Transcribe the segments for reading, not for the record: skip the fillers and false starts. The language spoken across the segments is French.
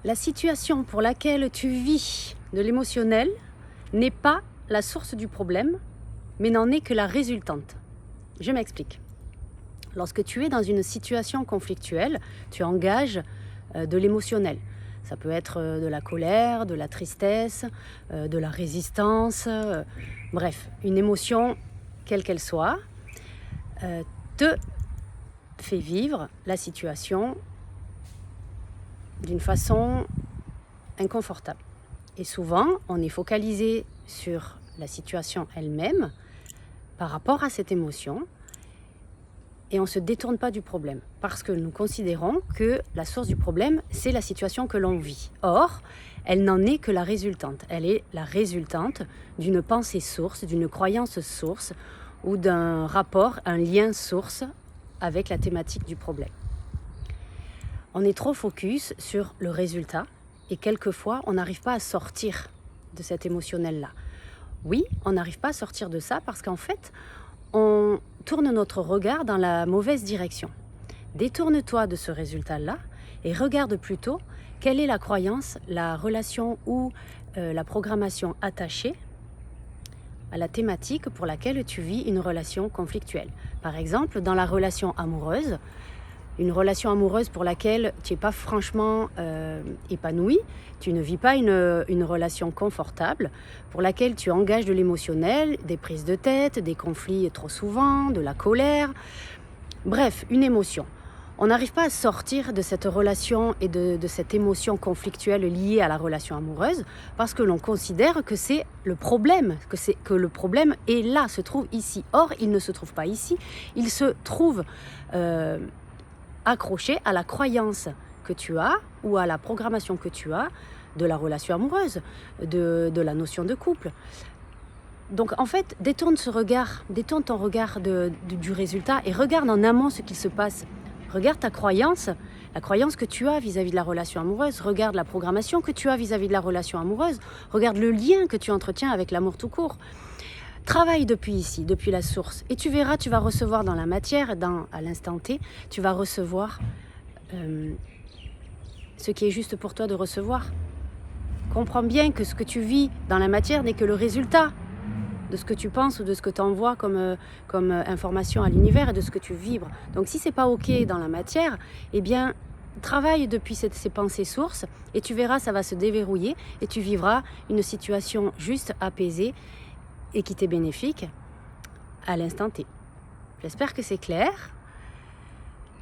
La situation pour laquelle tu vis de l'émotionnel n'est pas la source du problème, mais n'en est que la résultante. Je m'explique. Lorsque tu es dans une situation conflictuelle, tu engages de l'émotionnel. Ça peut être de la colère, de la tristesse, de la résistance, bref, une émotion, quelle qu'elle soit, te fait vivre la situation d'une façon inconfortable. Et souvent, on est focalisé sur la situation elle-même par rapport à cette émotion et on ne se détourne pas du problème parce que nous considérons que la source du problème, c'est la situation que l'on vit. Or, elle n'en est que la résultante. Elle est la résultante d'une pensée source, d'une croyance source ou d'un rapport, un lien source avec la thématique du problème. On est trop focus sur le résultat et quelquefois on n'arrive pas à sortir de cet émotionnel-là. Oui, on n'arrive pas à sortir de ça parce qu'en fait, on tourne notre regard dans la mauvaise direction. Détourne-toi de ce résultat-là et regarde plutôt quelle est la croyance, la relation ou la programmation attachée à la thématique pour laquelle tu vis une relation conflictuelle. Par exemple, dans la relation amoureuse, une relation amoureuse pour laquelle tu n'es pas franchement épanoui, tu ne vis pas une relation confortable, pour laquelle tu engages de l'émotionnel, des prises de tête, des conflits trop souvent, de la colère, bref, une émotion. On n'arrive pas à sortir de cette relation et de cette émotion conflictuelle liée à la relation amoureuse parce que l'on considère que c'est le problème, que le problème est là, se trouve ici. Or, il ne se trouve pas ici, il se trouve accroché à la croyance que tu as ou à la programmation que tu as de la relation amoureuse, de la notion de couple. Donc en fait, détourne ton regard du résultat et regarde en amont ce qu'il se passe. Regarde ta croyance, la croyance que tu as vis-à-vis de la relation amoureuse, regarde la programmation que tu as vis-à-vis de la relation amoureuse, regarde le lien que tu entretiens avec l'amour tout court. Travaille depuis ici, depuis la source, et tu verras, tu vas recevoir dans la matière, à l'instant T, tu vas recevoir ce qui est juste pour toi de recevoir. Comprends bien que ce que tu vis dans la matière n'est que le résultat de ce que tu penses ou de ce que tu envoies comme information à l'univers et de ce que tu vibres. Donc si c'est pas ok dans la matière, eh bien travaille depuis ces pensées sources et tu verras, ça va se déverrouiller et tu vivras une situation juste apaisée et qui t'est bénéfique à l'instant T. J'espère que c'est clair.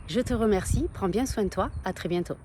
Je te remercie, prends bien soin de toi, à très bientôt.